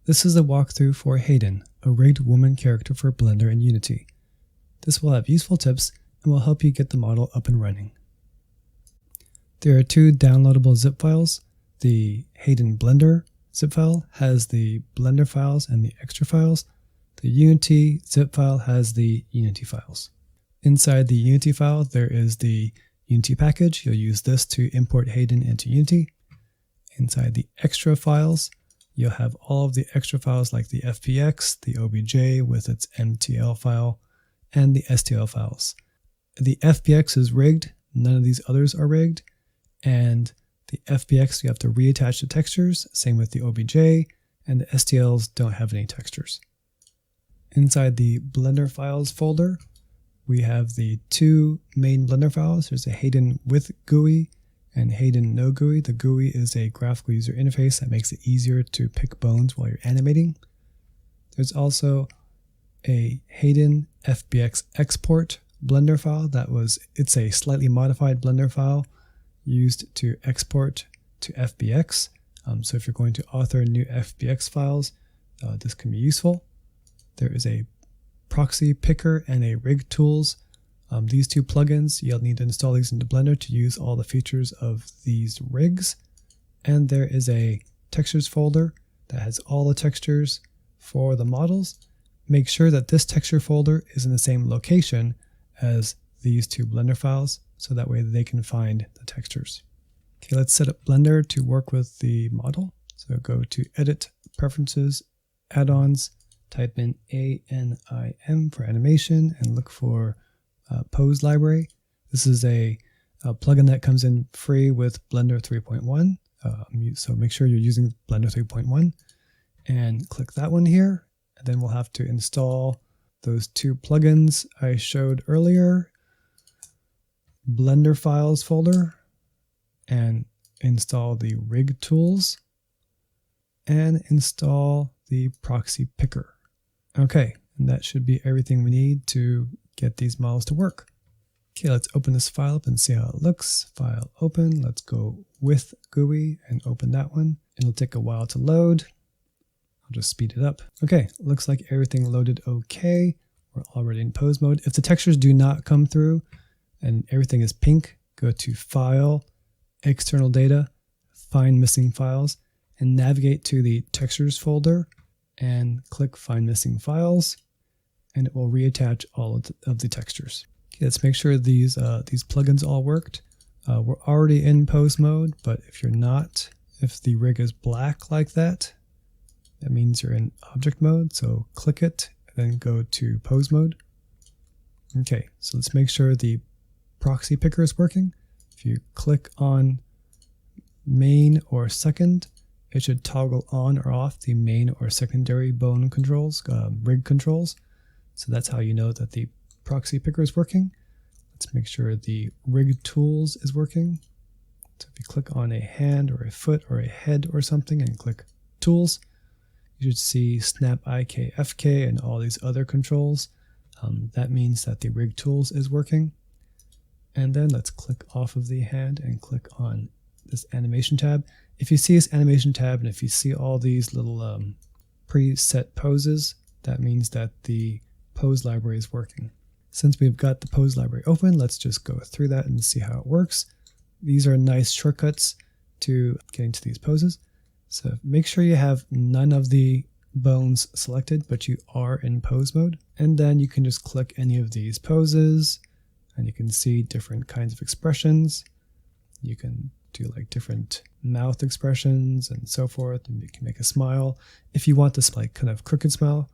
This is a walkthrough for Hayden, a rigged woman character for Blender and Unity. This will have useful tips and will help you get the model up and running. There are two downloadable zip files. The Hayden Blender zip file has the Blender files and the extra files. The Unity zip file has the Unity files. Inside the Unity file, there is the Unity package. You'll use this to import Hayden into Unity. Inside the extra files, you'll have all of the extra files like the FPX, the OBJ with its MTL file, and the STL files. The FPX is rigged, none of these others are rigged, and the FPX you have to reattach the textures, same with the OBJ, and the STLs don't have any textures. Inside the Blender files folder, we have the two main Blender files. There's a Hayden with GUI and Hayden no GUI. The GUI is a graphical user interface that makes it easier to pick bones while you're animating. There's also a Hayden FBX export Blender file it's a slightly modified Blender file used to export to FBX. So if you're going to author new FBX files, this can be useful. There is a proxy picker and a rig tools. These two plugins, you'll need to install these into Blender to use all the features of these rigs. And there is a textures folder that has all the textures for the models. Make sure that this texture folder is in the same location as these two Blender files, so that way they can find the textures. Okay, let's set up Blender to work with the model. So go to Edit, Preferences, Add-ons, type in ANIM for animation, and look for Pose Library. This is a plugin that comes in free with Blender 3.1. So make sure you're using Blender 3.1 and click that one here. And then we'll have to install those two plugins I showed earlier. Blender files folder, and install the rig tools, and install the proxy picker. Okay, and that should be everything we need to get these models to work. Okay, let's open this file up and see how it looks. File open, let's go with GUI and open that one. It'll take a while to load. I'll just speed it up. Okay, looks like everything loaded okay. We're already in pose mode. If the textures do not come through and everything is pink, go to File, External Data, Find Missing Files, and navigate to the Textures folder and click Find Missing Files, and it will reattach all of the textures. Okay, let's make sure these plugins all worked. We're already in pose mode, but if you're not, if the rig is black like that, that means you're in object mode, so click it and then go to pose mode. Okay, so let's make sure the proxy picker is working. If you click on main or second, it should toggle on or off the main or secondary bone controls, rig controls. So that's how you know that the proxy picker is working. Let's make sure the rig tools is working. So if you click on a hand or a foot or a head or something and click tools, you should see snap IK, FK, and all these other controls. That means that the rig tools is working. And then let's click off of the hand and click on this animation tab. If you see this animation tab and if you see all these little preset poses, that means that the pose library is working. Since we've got the pose library open, let's just go through that and see how it works. These are nice shortcuts to getting to these poses. So make sure you have none of the bones selected, but you are in pose mode. And then you can just click any of these poses and you can see different kinds of expressions. You can do like different mouth expressions and so forth, and you can make a smile. If you want this like kind of crooked smile,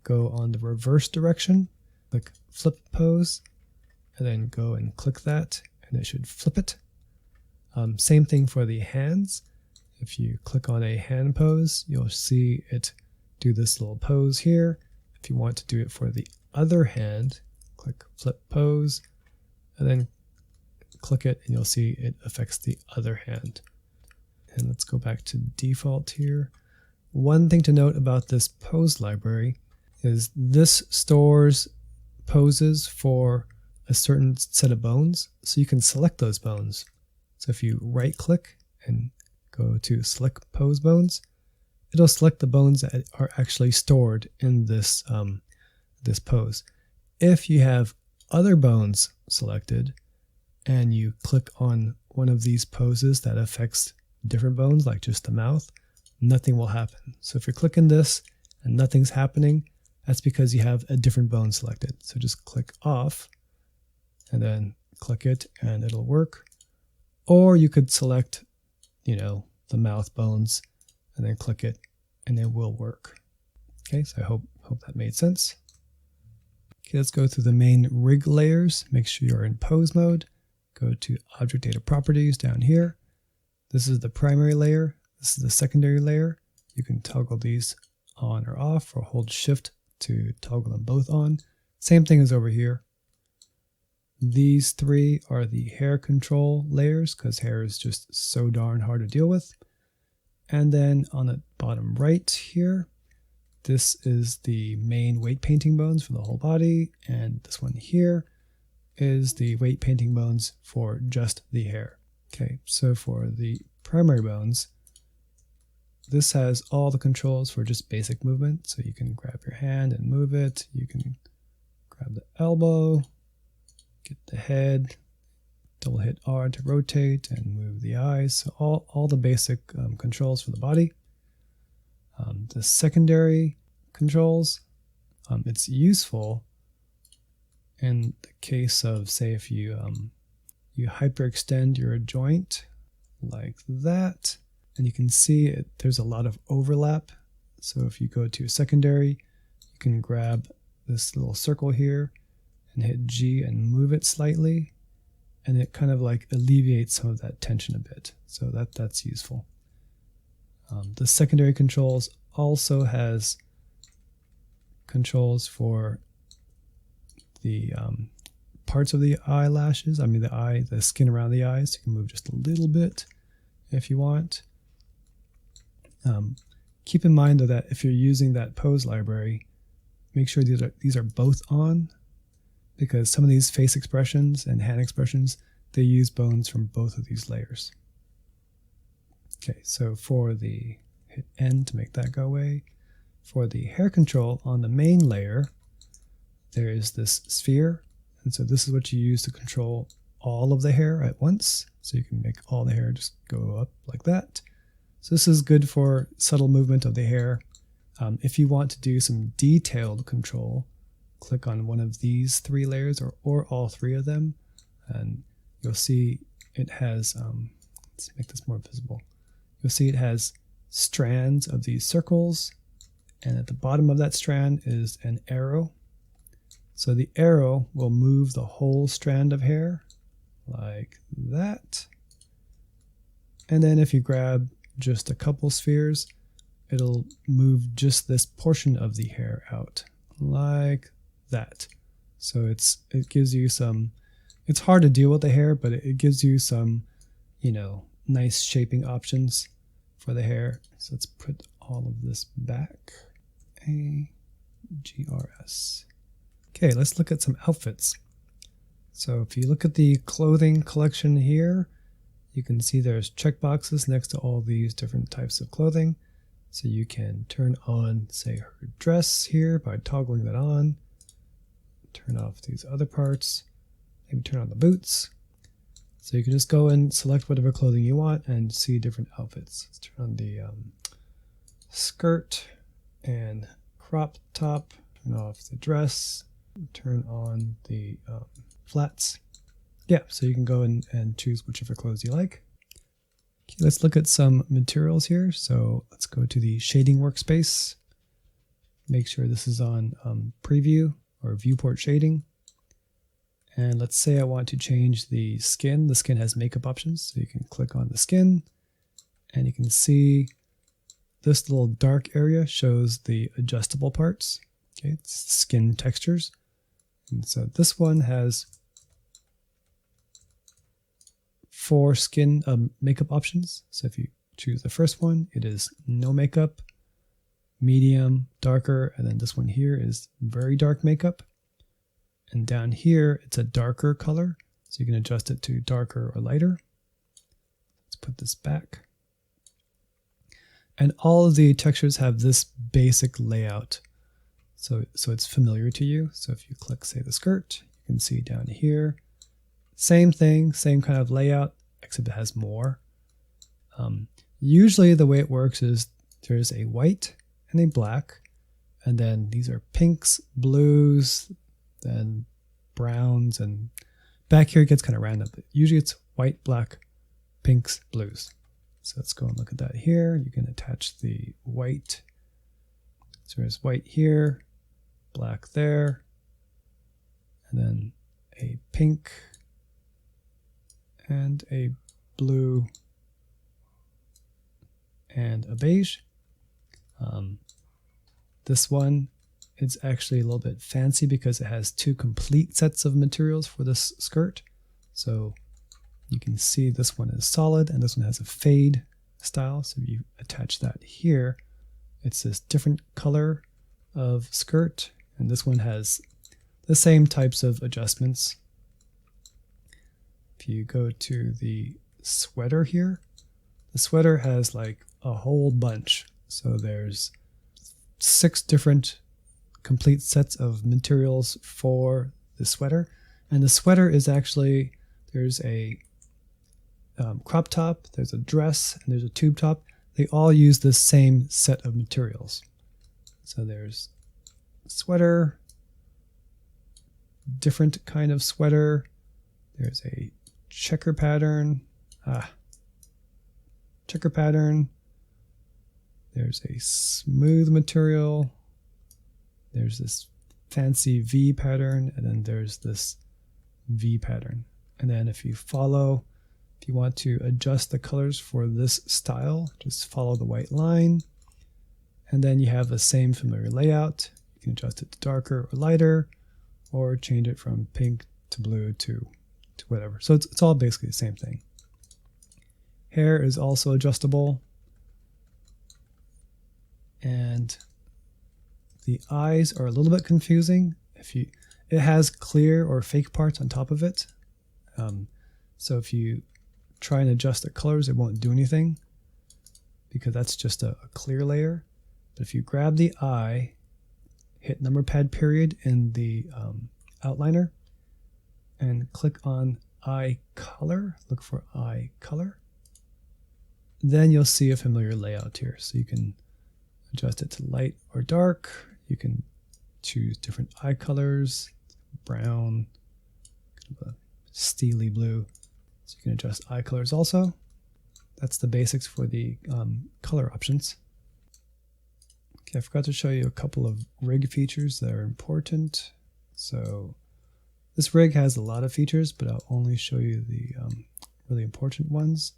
go on the reverse direction, click flip pose, and then go and click that, and it should flip it. Same thing for the hands. If you click on a hand pose, you'll see it do this little pose here. If you want to do it for the other hand, click flip pose, and then click it, and you'll see it affects the other hand. And let's go back to default here. One thing to note about this pose library is this stores poses for a certain set of bones, so you can select those bones. So if you right click and go to select pose bones, it'll select the bones that are actually stored in this, this pose. If you have other bones selected and you click on one of these poses that affects different bones, like just the mouth, nothing will happen. So if you're clicking this and nothing's happening, that's because you have a different bone selected. So just click off and then click it and it'll work. Or you could select, the mouth bones and then click it and it will work. Okay, so I hope that made sense. Okay, let's go through the main rig layers. Make sure you're in pose mode. Go to Object Data Properties down here. This is the primary layer. This is the secondary layer. You can toggle these on or off, or hold Shift to toggle them both on. Same thing as over here. These three are the hair control layers, because hair is just so darn hard to deal with. And then on the bottom right here, this is the main weight painting bones for the whole body, and this one here is the weight painting bones for just the hair. Okay, so for the primary bones, this has all the controls for just basic movement. So you can grab your hand and move it. You can grab the elbow, get the head, double hit R to rotate and move the eyes. So all the basic controls for the body. The secondary controls, it's useful in the case of, say, if you hyperextend your joint like that, and you can see there's a lot of overlap. So if you go to secondary, you can grab this little circle here and hit G and move it slightly, and it kind of like alleviates some of that tension a bit. So that's useful. The secondary controls also has controls for the parts of the eyelashes. The skin around the eyes. You can move just a little bit if you want. Keep in mind though that if you're using that pose library, make sure these are both on, because some of these face expressions and hand expressions, they use bones from both of these layers. Okay, so for the hit N to make that go away. For the hair control on the main layer, there is this sphere, and so this is what you use to control all of the hair at once. So you can make all the hair just go up like that. So this is good for subtle movement of the hair. If you want to do some detailed control, click on one of these three layers or all three of them, and you'll see it has, let's make this more visible. You'll see it has strands of these circles, and at the bottom of that strand is an arrow. So the arrow will move the whole strand of hair like that. And then if you grab just a couple spheres, it'll move just this portion of the hair out like that. So it gives you some, it's hard to deal with the hair, but it gives you some, nice shaping options for the hair. So let's put all of this back. AGRS. Okay, let's look at some outfits. So if you look at the clothing collection here, you can see there's checkboxes next to all these different types of clothing. So you can turn on, say, her dress here by toggling that on. Turn off these other parts. Maybe turn on the boots. So you can just go and select whatever clothing you want and see different outfits. Let's turn on the skirt and crop top. Turn off the dress. Turn on the flats. Yeah, so you can go and choose whichever clothes you like. Okay, let's look at some materials here. So let's go to the shading workspace. Make sure this is on preview or viewport shading. And let's say I want to change the skin. The skin has makeup options. So you can click on the skin and you can see this little dark area shows the adjustable parts. Okay, it's skin textures. And so this one has 4 skin makeup options. So if you choose the first one, it is no makeup, medium, darker, and then this one here is very dark makeup. And down here, it's a darker color, so you can adjust it to darker or lighter. Let's put this back. And all of the textures have this basic layout. So it's familiar to you. So if you click, say, the skirt, you can see down here, same thing, same kind of layout, except it has more. Usually the way it works is there's a white and a black, and then these are pinks, blues, then browns, and back here it gets kind of random, but usually it's white, black, pinks, blues. So let's go and look at that here. You can attach the white. So there's white here, black there, and then a pink and a blue and a beige. This one is actually a little bit fancy because it has two complete sets of materials for this skirt. So you can see this one is solid and this one has a fade style. So if you attach that here, it's this different color of skirt, and this one has the same types of adjustments. If you go to the sweater here, the sweater has like a whole bunch. So there's 6 different complete sets of materials for the sweater. And the sweater is actually, there's a crop top, there's a dress, and there's a tube top. They all use the same set of materials. So there's sweater, different kind of sweater. There's a checker pattern. Checker pattern. There's a smooth material. There's this fancy V pattern, and then there's this V pattern. And then if you want to adjust the colors for this style, just follow the white line. And then you have the same familiar layout. You can adjust it to darker or lighter, or change it from pink to blue to whatever. So it's all basically the same thing. Hair is also adjustable. And the eyes are a little bit confusing. It has clear or fake parts on top of it. So if you try and adjust the colors, it won't do anything because that's just a clear layer. But if you grab the eye, hit number pad period in the outliner, and click on eye color, look for eye color, then you'll see a familiar layout here. So you can adjust it to light or dark. You can choose different eye colors, brown, kind of a steely blue. So you can adjust eye colors also. That's the basics for the color options. Okay, I forgot to show you a couple of rig features that are important. So this rig has a lot of features, but I'll only show you the really important ones.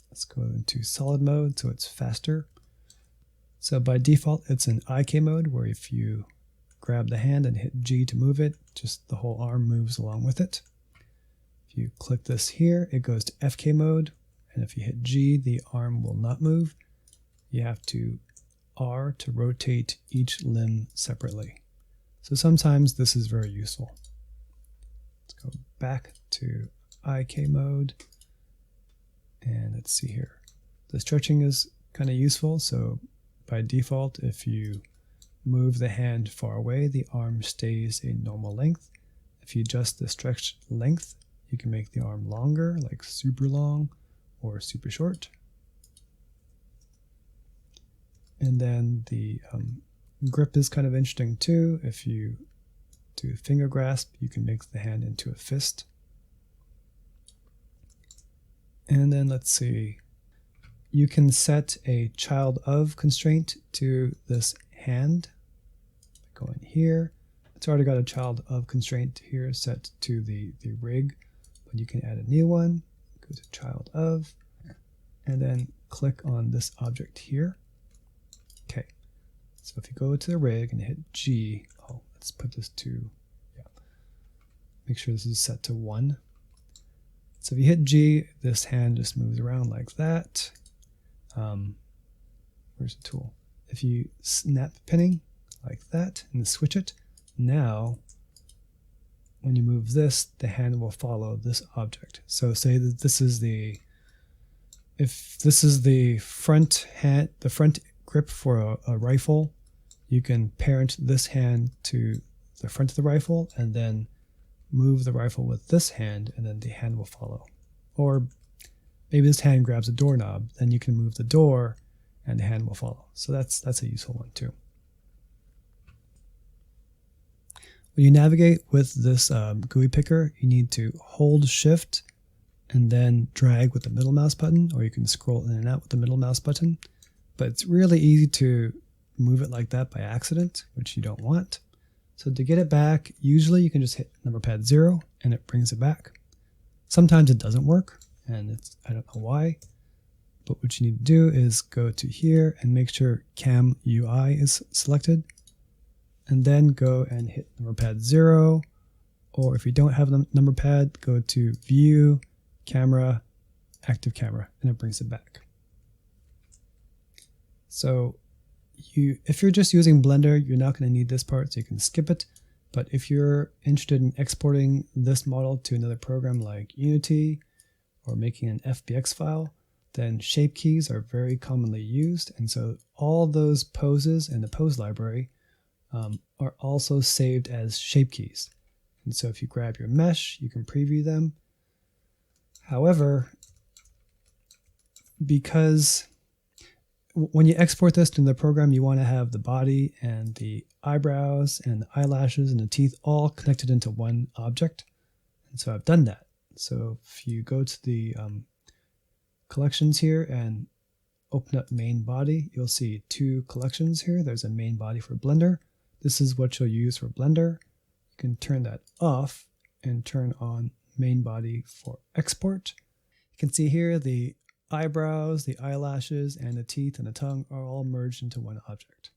Let's go into solid mode so it's faster. So by default, it's in IK mode, where if you grab the hand and hit G to move it, just the whole arm moves along with it. If you click this here, it goes to FK mode, and if you hit G, the arm will not move. You have to R to rotate each limb separately. So sometimes this is very useful. Let's go back to IK mode, and let's see here. The stretching is kind of useful, so by default, if you move the hand far away, the arm stays a normal length. If you adjust the stretch length, you can make the arm longer, like super long or super short. And then the grip is kind of interesting too. If you do a finger grasp, you can make the hand into a fist. And then let's see. You can set a child of constraint to this hand. Go in here. It's already got a child of constraint here set to the rig, but you can add a new one. Go to child of, and then click on this object here. Okay, so if you go to the rig and hit G, let's put this to, make sure this is set to 1. So if you hit G, this hand just moves around like that. Where's the tool? If you snap pinning like that and switch it, now when you move this, the hand will follow this object. So say that this is if this is the front grip for a rifle, you can parent this hand to the front of the rifle and then move the rifle with this hand, and then the hand will follow. Or maybe this hand grabs a doorknob, then you can move the door and the hand will follow. So that's a useful one too. When you navigate with this GUI picker, you need to hold Shift and then drag with the middle mouse button, or you can scroll in and out with the middle mouse button. But it's really easy to move it like that by accident, which you don't want. So to get it back, usually you can just hit number pad 0 and it brings it back. Sometimes it doesn't work, and I don't know why. But what you need to do is go to here and make sure Cam UI is selected, and then go and hit number pad 0, or if you don't have the number pad, go to View, Camera, Active Camera, and it brings it back. So if you're just using Blender, you're not going to need this part, so you can skip it. But if you're interested in exporting this model to another program like Unity or making an FBX file, then shape keys are very commonly used. And so all those poses in the pose library are also saved as shape keys. And so if you grab your mesh, you can preview them. However, because when you export this to the program, you want to have the body and the eyebrows and the eyelashes and the teeth all connected into one object. And so I've done that. So if you go to the collections here and open up main body, you'll see two collections here. There's a main body for Blender. This is what you'll use for Blender. You can turn that off and turn on main body for export. You can see here the eyebrows, the eyelashes, and the teeth and the tongue are all merged into one object.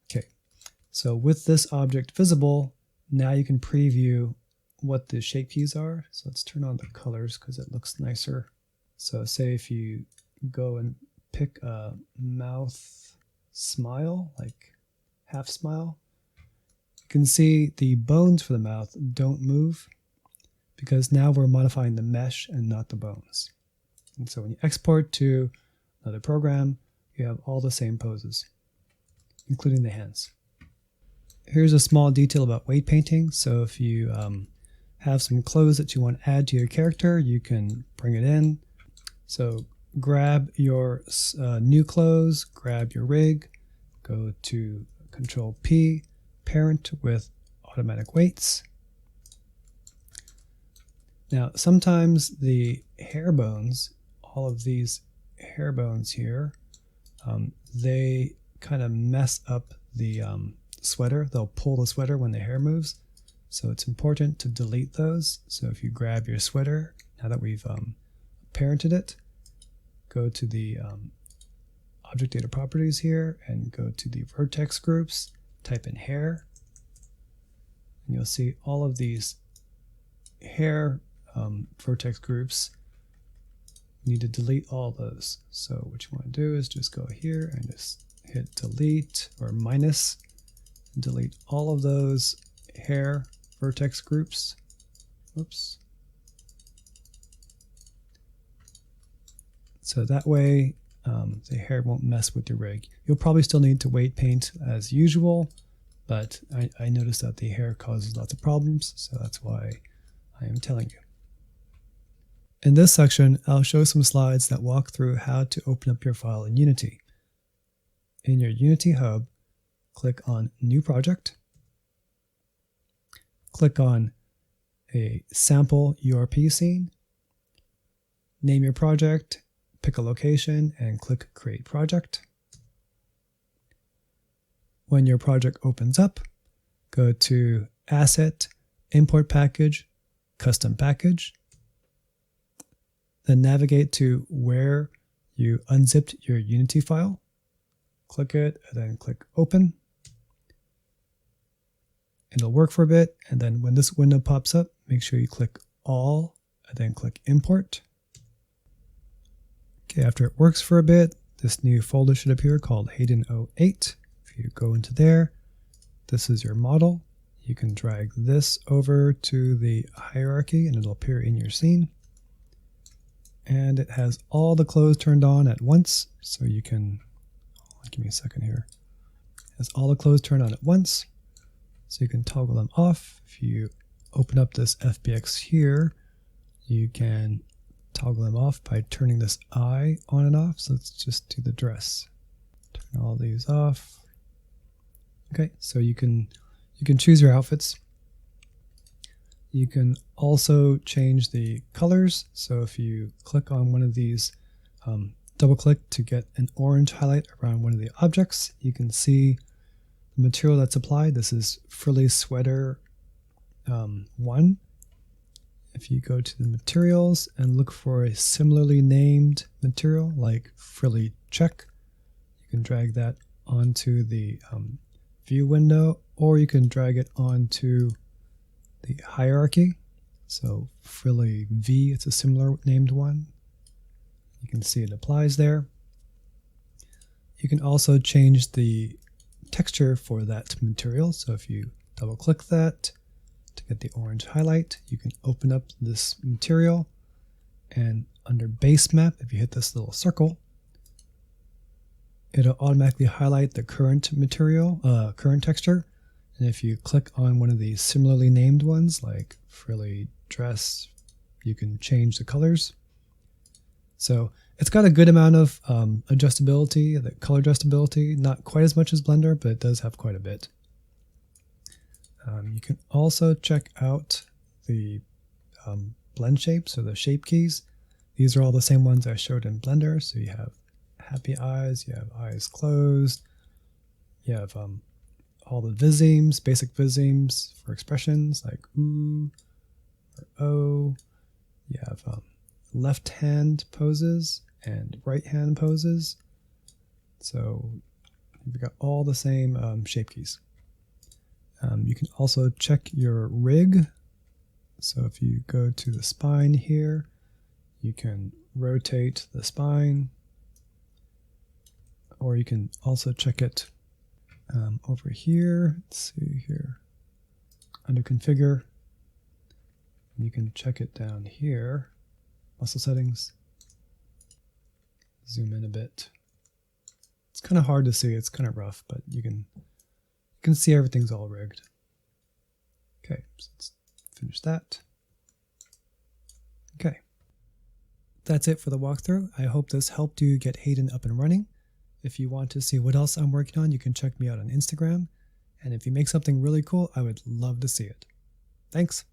Okay, so with this object visible, now you can preview what the shape keys are. So let's turn on the colors because it looks nicer. So say if you go and pick a mouth smile, like half smile, you can see the bones for the mouth don't move because now we're modifying the mesh and not the bones. And so when you export to another program, you have all the same poses, including the hands. Here's a small detail about weight painting. So if you have some clothes that you want to add to your character, you can bring it in. So grab your new clothes, grab your rig, go to Control P, parent with automatic weights. Now sometimes the hair bones, all of these hair bones here, they kind of mess up the sweater. They'll pull the sweater when the hair moves. So it's important to delete those. So if you grab your sweater, now that we've parented it, go to the object data properties here and go to the vertex groups, type in hair, and you'll see all of these hair vertex groups. You need to delete all those. So what you want to do is just go here and just hit delete or minus and delete all of those hair vertex groups. Oops. So that way the hair won't mess with your rig. You'll probably still need to weight paint as usual, but I noticed that the hair causes lots of problems, so that's why I am telling you. In this section, I'll show some slides that walk through how to open up your file in Unity. In your Unity Hub, click on New Project, click on a sample URP scene, name your project, pick a location, and click Create Project. When your project opens up, go to Asset, Import Package, Custom Package, then navigate to where you unzipped your Unity file, click it, and then click Open. It'll work for a bit, and then when this window pops up, make sure you click All, and then click Import. Okay, after it works for a bit, this new folder should appear called Hayden 08. If you go into there, this is your model. You can drag this over to the hierarchy and it'll appear in your scene. and it has all the clothes turned on at once, so you can, give me a second here. It has all the clothes turned on at once, so you can toggle them off. If you open up this FBX here, you can toggle them off by turning this eye on and off. So let's just do the dress. Turn all these off. Okay, so you can choose your outfits. You can also change the colors. So if you click on one of these, double click to get an orange highlight around one of the objects, you can see the material that's applied. This is frilly sweater 1. If you go to the materials and look for a similarly named material like frilly check, you can drag that onto the view window, or you can drag it onto the hierarchy. So frilly V, it's a similar named one. You can see it applies there. You can also change the texture for that material. So if you double click that to get the orange highlight, you can open up this material, and under base map, if you hit this little circle, it'll automatically highlight the current material, current texture. And if you click on one of these similarly named ones like frilly dress, you can change the colors. So it's got a good amount of adjustability, the color adjustability, not quite as much as Blender, but it does have quite a bit. You can also check out the blend shapes, or the shape keys. These are all the same ones I showed in Blender. So you have happy eyes, you have eyes closed, you have all the Visemes, basic Visemes for expressions like ooh or oh. You have left hand poses and right hand poses. So you've got all the same shape keys. You can also check your rig. So if you go to the spine here, you can rotate the spine, or you can also check it over here. Let's see here, under configure. You can check it down here, muscle settings. Zoom in a bit. It's kind of hard to see, it's kind of rough, but you can see everything's all rigged. Okay, so let's finish that. Okay, that's it for the walkthrough. I hope this helped you get Hayden up and running. If you want to see what else I'm working on, you can check me out on Instagram. And if you make something really cool, I would love to see it. Thanks.